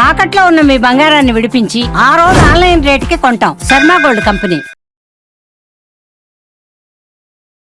తాకట్లో ఉన్న మీ బంగారాన్ని విడిపించి ఆ రోజు ఆన్లైన్ రేటుకి కొంటాం. Sharma gold company.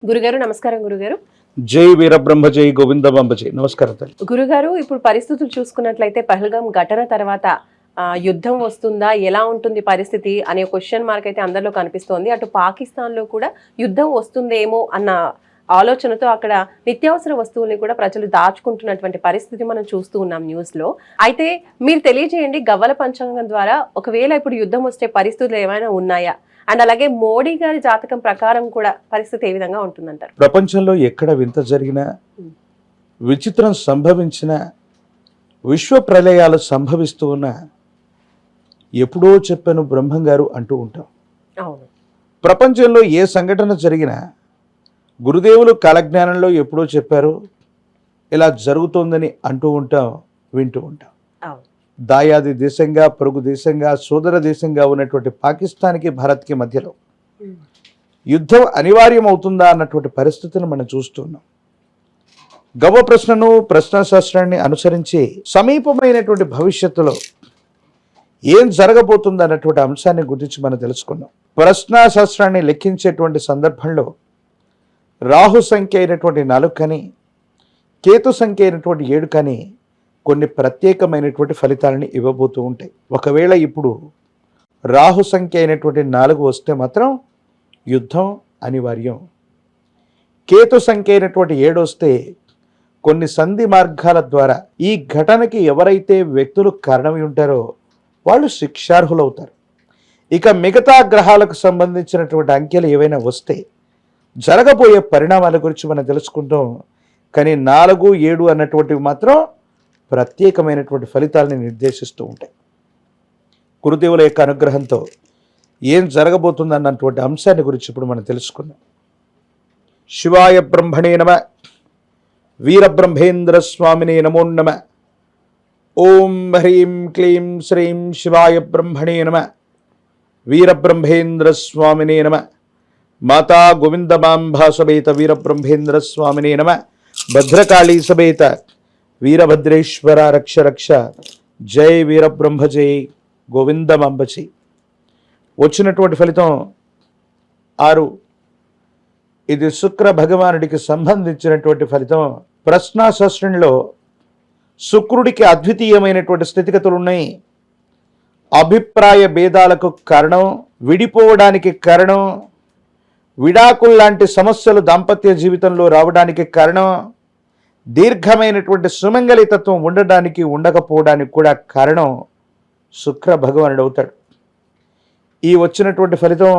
గురుగారు నమస్కారం. గురుగారు జై వీరబ్రహ్మ జై గోవిందమాంబ జై. నమస్కారం తల్లి. గురుగారు, ఇప్పుడు పరిస్థితులు చూసుకున్నట్లయితే పహల్గాం ఘటన తర్వాత యుద్ధం వస్తుందా, ఎలా ఉంటుంది పరిస్థితి అనే క్వశ్చన్ మార్క్ అయితే అందరిలో కనిపిస్తోంది. అటు పాకిస్తాన్లో కూడా యుద్ధం వస్తుందేమో అన్న ఆలోచనతో అక్కడ నిత్యావసర వస్తువుల్ని కూడా ప్రజలు దాచుకుంటున్నటువంటి పరిస్థితి మనం చూస్తూ ఉన్నాం న్యూస్లో. అయితే మీరు తెలియజేయండి, గవ్వల పంచాంగం ద్వారా ఒకవేళ ఇప్పుడు యుద్ధం వస్తే పరిస్థితులు ఏమైనా ఉన్నాయా, అండ్ అలాగే మోడీ గారి జాతకం ప్రకారం కూడా పరిస్థితి ఏ విధంగా ఉంటుందంటారు? ప్రపంచంలో ఎక్కడ వింత జరిగినా, విచిత్రం సంభవించిన, విశ్వ ప్రళయాలు సంభవిస్తూ ఉన్న ఎప్పుడో చెప్పాను బ్రహ్మం గారు అంటూ ఉంటాం. అవును, ప్రపంచంలో ఏ సంఘటన జరిగినా గురుదేవులు కాలజ్ఞానంలో ఎప్పుడో చెప్పారు, ఇలా జరుగుతోందని అంటూ ఉంటాం, వింటూ ఉంటాం. దాయాది దేశంగా, పొరుగు దేశంగా, సోదర దేశంగా ఉన్నటువంటి పాకిస్తాన్కి భారత్కి మధ్యలో యుద్ధం అనివార్యం అవుతుందా అన్నటువంటి పరిస్థితిని మనం చూస్తున్నాం. గవ్వ ప్రశ్నను, ప్రశ్నాశాస్త్రాన్ని అనుసరించి సమీపమైనటువంటి భవిష్యత్తులో ఏం జరగబోతుంది అన్నటువంటి అంశాన్ని గురించి మనం తెలుసుకున్నాం. ప్రశ్నాశాస్త్రాన్ని లెక్కించేటువంటి సందర్భంలో రాహు సంఖ్య అయినటువంటి 4 కానీ, కేతు సంఖ్య అయినటువంటి 7 కానీ కొన్ని ప్రత్యేకమైనటువంటి ఫలితాలని ఇవ్వబోతూ ఉంటాయి. ఒకవేళ ఇప్పుడు రాహు సంఖ్య అయినటువంటి 4 వస్తే మాత్రం యుద్ధం అనివార్యం. కేతు సంఖ్య అయినటువంటి 7 వస్తే కొన్ని సంధి మార్గాల ద్వారా ఈ ఘటనకి ఎవరైతే వ్యక్తులు కారణమై ఉంటారో వాళ్ళు శిక్షార్హులవుతారు. ఇక మిగతా గ్రహాలకు సంబంధించినటువంటి అంకెలు ఏవైనా వస్తే జరగబోయే పరిణామాల గురించి మనం తెలుసుకుంటాం. కానీ 4, 7 అన్నటువంటివి మాత్రం ప్రత్యేకమైనటువంటి ఫలితాలని నిర్దేశిస్తూ ఉంటాయి. గురుదేవుల యొక్క అనుగ్రహంతో ఏం జరగబోతుంది అన్నటువంటి అంశాన్ని గురించి ఇప్పుడు మనం తెలుసుకుందాం. శివాయ బ్రహ్మణే నమ, వీరబ్రహ్మేంద్ర స్వామినే నమో నమ. ఓం హ్రీం క్లీం శ్రీం శివాయ బ్రహ్మణే నమ, వీరబ్రహ్మేంద్ర స్వామినే నమ. మాతా గోవిందమాంబా సమేత వీరబ్రహ్మేంద్ర స్వామినే నమ. భద్రకాళీ సమేత వీరభద్రేశ్వర రక్ష రక్ష. జై వీరబ్రహ్మ జై గోవిందమాంబ జై. వచ్చినటువంటి ఫలితం 6. ఇది శుక్ర భగవానుడికి సంబంధించినటువంటి ఫలితం. ప్రశ్నాశాస్త్రంలో శుక్రుడికి అద్వితీయమైనటువంటి స్థితిగతులు ఉన్నాయి. అభిప్రాయ భేదాలకు కారణం, విడిపోవడానికి కారణం, విడాకుల్లాంటి సమస్యలు దాంపత్య జీవితంలో రావడానికి కారణం, దీర్ఘమైనటువంటి సుమంగళితత్వం ఉండడానికి ఉండకపోవడానికి కూడా కారణం శుక్ర భగవానుడు అవుతాడు. ఈ వచ్చినటువంటి ఫలితం,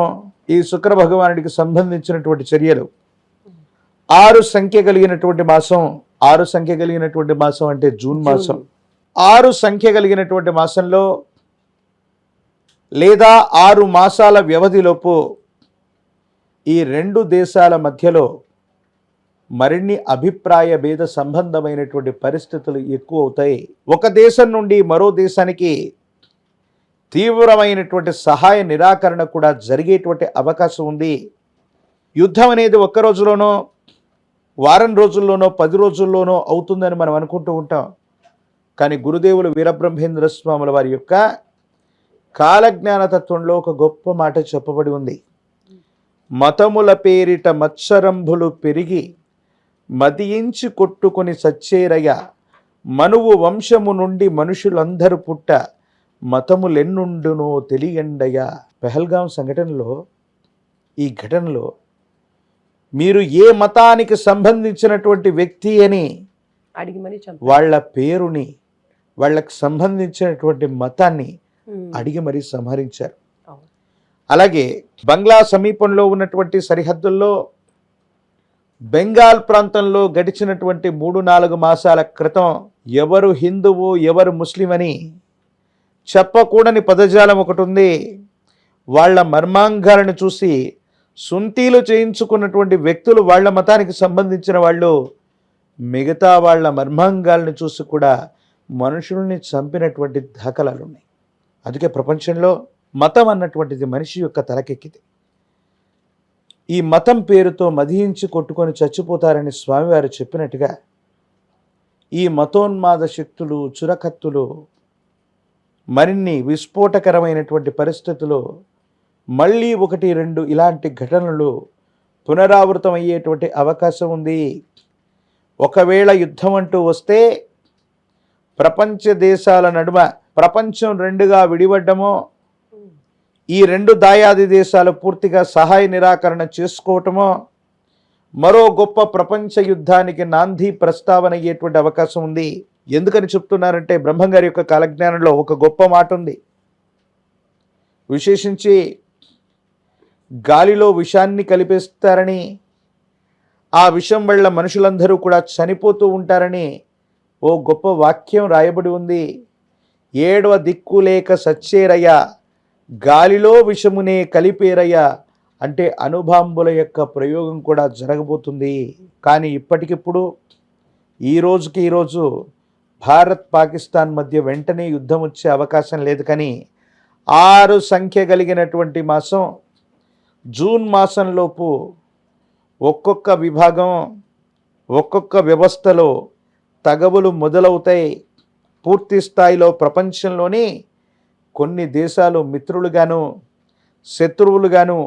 ఈ శుక్ర భగవానుడికి సంబంధించినటువంటి చర్యలు. 6 సంఖ్య కలిగినటువంటి మాసం, 6 సంఖ్య కలిగినటువంటి మాసం అంటే జూన్ మాసం. 6 సంఖ్య కలిగినటువంటి మాసంలో లేదా 6 మాసాల వ్యవధిలోపు ఈ 2 దేశాల మధ్యలో మరిన్ని అభిప్రాయ భేద సంబంధమైనటువంటి పరిస్థితులు ఎక్కువ అవుతాయి. ఒక దేశం నుండి మరో దేశానికి తీవ్రమైనటువంటి సహాయ నిరాకరణ కూడా జరిగేటువంటి అవకాశం ఉంది. యుద్ధం అనేది ఒక్క రోజులోనో, వారం రోజుల్లోనో, 10 రోజుల్లోనో అవుతుందని మనం అనుకుంటూ ఉంటాం. కానీ గురుదేవులు వీరబ్రహ్మేంద్ర స్వాముల వారి యొక్క కాలజ్ఞానతత్వంలో ఒక గొప్ప మాట చెప్పబడి ఉంది. మతముల పేరిట మత్సరంభులు పెరిగి మదియించి కొట్టుకొని సచ్చేరయ, మనువు వంశము నుండి మనుషులందరూ పుట్ట, మతములెన్నుండునో తెలియండయ. పెహల్గాం సంఘటనలో, ఈ ఘటనలో మీరు ఏ మతానికి సంబంధించినటువంటి వ్యక్తి అని అడిగి మరి వాళ్ళ పేరుని, వాళ్ళకి సంబంధించినటువంటి మతాన్ని అడిగి మరీ సంహరించారు. అలాగే బంగ్లా సమీపంలో ఉన్నటువంటి సరిహద్దుల్లో బెంగాల్ ప్రాంతంలో గడిచినటువంటి 3-4 మాసాల క్రితం ఎవరు హిందువు, ఎవరు ముస్లిం అని చెప్పకూడని పదజాలం ఒకటి ఉంది. వాళ్ళ మర్మాంగాలను చూసి సుంతీలు చేయించుకున్నటువంటి వ్యక్తులు, వాళ్ళ మతానికి సంబంధించిన వాళ్ళు, మిగతా వాళ్ళ మర్మాంగాలను చూసి కూడా మనుషుల్ని చంపినటువంటి దాఖలాలు ఉన్నాయి. అందుకే ప్రపంచంలో మతం అన్నటువంటిది మనిషి యొక్క తలకెక్కింది. ఈ మతం పేరుతో మదించి కొట్టుకొని చచ్చిపోతారని స్వామివారు చెప్పినట్టుగా ఈ మతోన్మాద శక్తులు, చురకత్తులు మరిన్ని విస్ఫోటకరమైనటువంటి పరిస్థితులు మళ్ళీ 1-2 ఇలాంటి ఘటనలు పునరావృతం అయ్యేటువంటి అవకాశం ఉంది. ఒకవేళ యుద్ధం అంటూ వస్తే ప్రపంచ దేశాల నడుమ ప్రపంచం 2గా విడిపడ్డమో, ఈ 2 దాయాది దేశాలు పూర్తిగా సహాయ నిరాకరణ చేసుకోవటమో మరో గొప్ప ప్రపంచ యుద్ధానికి నాంది ప్రస్తావన అయ్యేటువంటి అవకాశం ఉంది. ఎందుకని చెప్తున్నారంటే బ్రహ్మంగారి యొక్క కాలజ్ఞానంలో ఒక గొప్ప మాట ఉంది. విశేషించి గాలిలో విషాన్ని కలిపేస్తారని, ఆ విషం వల్ల మనుషులందరూ కూడా చనిపోతూ ఉంటారని ఓ గొప్ప వాక్యం రాయబడి ఉంది. 7వ దిక్కు లేక సచ్చేరయ్య, గాలిలో విషమునే కలిపేరయ్య అంటే అణుబాంబుల యొక్క ప్రయోగం కూడా జరగబోతుంది. కానీ ఇప్పటికిప్పుడు ఈరోజు భారత్ పాకిస్తాన్ మధ్య వెంటనే యుద్ధం వచ్చే అవకాశం లేదు. కానీ 6 సంఖ్య కలిగినటువంటి మాసం జూన్ మాసంలోపు ఒక్కొక్క విభాగం ఒక్కొక్క వ్యవస్థలో తగవులు మొదలవుతాయి. పూర్తి స్థాయిలో ప్రపంచంలోని కొన్ని దేశాలు మిత్రులుగాను శత్రువులుగాను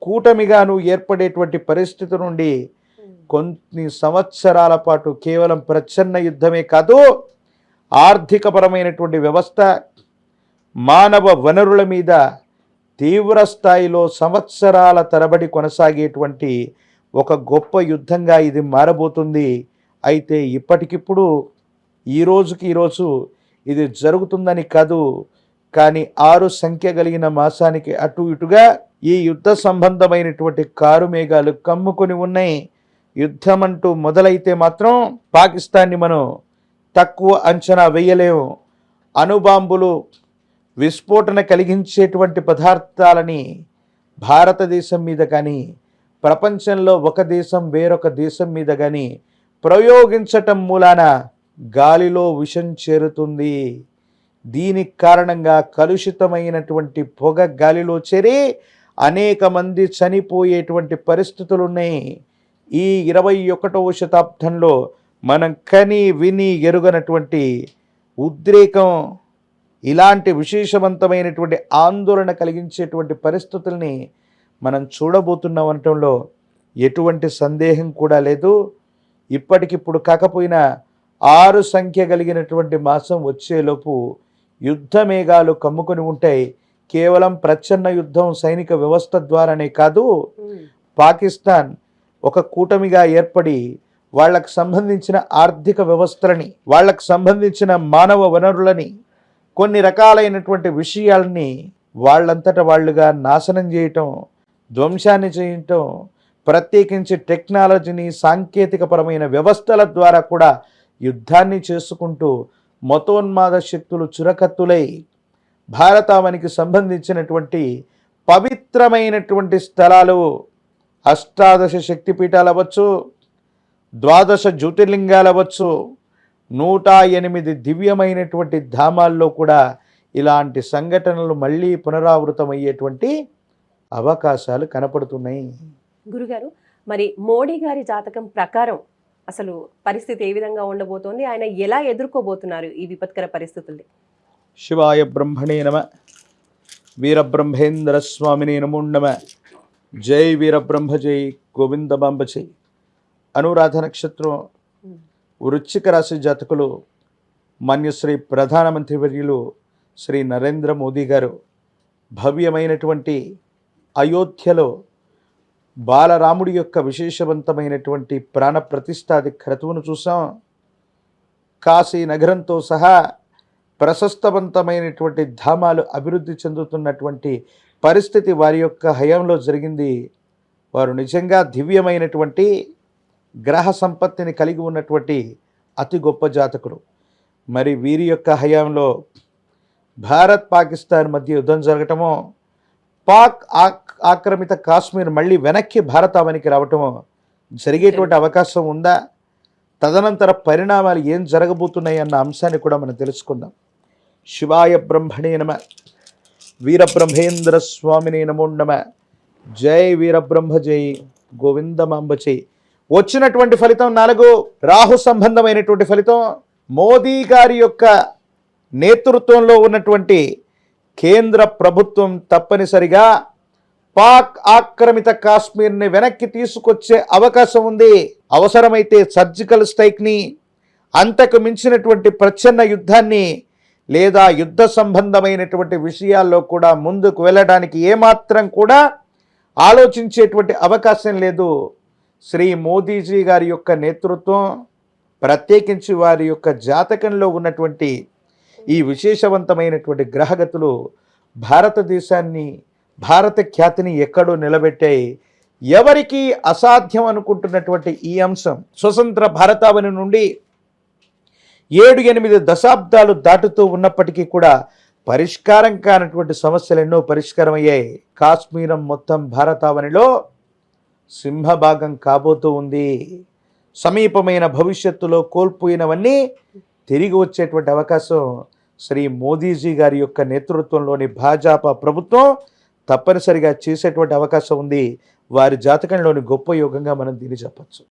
కూటమిగాను ఏర్పడేటువంటి పరిస్థితి నుండి కొన్ని సంవత్సరాల పాటు కేవలం ప్రచ్ఛన్న యుద్ధమే కాదు, ఆర్థికపరమైనటువంటి వ్యవస్థ, మానవ వనరుల మీద తీవ్ర స్థాయిలో సంవత్సరాల తరబడి కొనసాగేటువంటి ఒక గొప్ప యుద్ధంగా ఇది మారబోతుంది. అయితే ఇప్పటికిప్పుడు ఈరోజు ఇది జరుగుతుందని కాదు, కానీ 6 సంఖ్య కలిగిన మాసానికి అటు ఇటుగా ఈ యుద్ధ సంబంధమైనటువంటి కారు మేఘాలు కమ్ముకొని ఉన్నాయి. యుద్ధం అంటూ మొదలైతే మాత్రం పాకిస్తాన్ని మనం తక్కువ అంచనా వేయలేము. అణుబాంబులు విస్ఫోటన కలిగించేటువంటి పదార్థాలని భారతదేశం మీద కానీ ప్రపంచంలో ఒక దేశం వేరొక దేశం మీద కానీ ప్రయోగించటం మూలాన గాలిలో విషం చేరుతుంది. దీనికి కారణంగా కలుషితమైనటువంటి పొగ గాలిలో చేరి అనేక మంది చనిపోయేటువంటి పరిస్థితులు ఉన్నాయి. ఈ 21వ శతాబ్దంలో మనం కని విని ఎరుగనటువంటి ఉద్రేకం, ఇలాంటి విశేషవంతమైనటువంటి ఆందోళన కలిగించేటువంటి పరిస్థితుల్ని మనం చూడబోతున్నాం అనటంలో ఎటువంటి సందేహం కూడా లేదు. ఇప్పటికిప్పుడు కాకపోయినా 6 సంఖ్య కలిగినటువంటి మాసం వచ్చేలోపు యుద్ధ మేఘాలు కమ్ముకొని ఉంటాయి. కేవలం ప్రచ్ఛన్న యుద్ధం సైనిక వ్యవస్థ ద్వారానే కాదు, పాకిస్తాన్ ఒక కూటమిగా ఏర్పడి వాళ్ళకు సంబంధించిన ఆర్థిక వ్యవస్థలని, వాళ్ళకు సంబంధించిన మానవ వనరులని, కొన్ని రకాలైనటువంటి విషయాల్ని వాళ్ళంతట వాళ్ళుగా నాశనం చేయటం, ధ్వంసాన్ని చేయటం, ప్రత్యేకించి టెక్నాలజీని సాంకేతికపరమైన వ్యవస్థల ద్వారా కూడా యుద్ధాన్ని చేసుకుంటూ మతోన్మాద శక్తులు చురకత్తులై భారతావనికి సంబంధించినటువంటి పవిత్రమైనటువంటి స్థలాలు 18 శక్తిపీఠాలు అవ్వచ్చు, 12 జ్యోతిర్లింగాలు అవ్వచ్చు, 108 దివ్యమైనటువంటి ధామాల్లో కూడా ఇలాంటి సంఘటనలు మళ్ళీ పునరావృతమయ్యేటువంటి అవకాశాలు కనపడుతున్నాయి. గురుగారు, మరి మోడీ గారి జాతకం ప్రకారం అసలు పరిస్థితి ఏ విధంగా ఉండబోతోంది? ఆయన ఎలా ఎదుర్కోబోతున్నారు ఈ విపత్కర పరిస్థితుల్ని? శివాయ బ్రహ్మణే నమ, వీరబ్రహ్మేంద్ర స్వామినే నమో నమ. జై వీరబ్రహ్మ జై గోవిందమాంబ జై. అనురాధ నక్షత్రం వృశ్చిక రాశి జాతకులు మాన్యశ్రీ ప్రధానమంత్రి వర్యులు శ్రీ నరేంద్ర మోదీ గారు భవ్యమైనటువంటి అయోధ్యలో బాలరాముడి యొక్క విశేషవంతమైనటువంటి ప్రాణ ప్రతిష్టాది క్రతువును చూసాం. కాశీ నగరంతో సహా ప్రశస్తవంతమైనటువంటి ధామాలు అభివృద్ధి చెందుతున్నటువంటి పరిస్థితి వారి యొక్క హయాంలో జరిగింది. వారు నిజంగా దివ్యమైనటువంటి గ్రహ సంపత్తిని కలిగి ఉన్నటువంటి అతి గొప్ప జాతకులు. మరి వీరి యొక్క హయాంలో భారత్ పాకిస్తాన్ మధ్య యుద్ధం జరగటమో, పాక్ ఆక్రమిత కాశ్మీర్ మళ్ళీ వెనక్కి భారతావనికి రావటమో జరిగేటువంటి అవకాశం ఉందా? తదనంతర పరిణామాలు ఏం జరగబోతున్నాయి అన్న అంశాన్ని కూడా మనం తెలుసుకుందాం. శివాయ బ్రహ్మణే నమ, వీరబ్రహ్మేంద్ర స్వామినే నమో నమ. జై వీరబ్రహ్మ జై గోవిందమాంబ జై. వచ్చినటువంటి ఫలితం 4 రాహు సంబంధమైనటువంటి ఫలితం. మోదీ గారి యొక్క నేతృత్వంలో ఉన్నటువంటి కేంద్ర ప్రభుత్వం తప్పనిసరిగా పాక్ ఆక్రమిత కాశ్మీర్ని వెనక్కి తీసుకొచ్చే అవకాశం ఉంది. అవసరమైతే సర్జికల్ స్ట్రైక్ని, అంతకు మించినటువంటి ప్రచ్ఛన్న యుద్ధాన్ని, లేదా యుద్ధ సంబంధమైనటువంటి విషయాల్లో కూడా ముందుకు వెళ్ళడానికి ఏమాత్రం కూడా ఆలోచించేటువంటి అవకాశం లేదు. శ్రీ మోదీజీ గారి యొక్క నేతృత్వం, ప్రత్యేకించి వారి యొక్క జాతకంలో ఉన్నటువంటి ఈ విశేషవంతమైనటువంటి గ్రహగతులు భారతదేశాన్ని, భారత ఖ్యాతిని ఎక్కడో నిలబెట్టాయి. ఎవరికి అసాధ్యం అనుకుంటున్నటువంటి ఈ అంశం స్వతంత్ర భారతావని నుండి 7-8 దశాబ్దాలు దాటుతూ ఉన్నప్పటికీ కూడా పరిష్కారం కానటువంటి సమస్యలు ఎన్నో పరిష్కారం అయ్యాయి. కాశ్మీరం మొత్తం భారతావనిలో సింహభాగం కాబోతూ ఉంది. సమీపమైన భవిష్యత్తులో కోల్పోయినవన్నీ తిరిగి వచ్చేటువంటి అవకాశం శ్రీ మోదీజీ గారి యొక్క నేతృత్వంలోని భాజపా ప్రభుత్వం తప్పనిసరిగా చేసేటువంటి అవకాశం ఉంది. వారి జాతకంలోని గొప్ప యోగంగా మనం దీన్ని చెప్పచ్చు.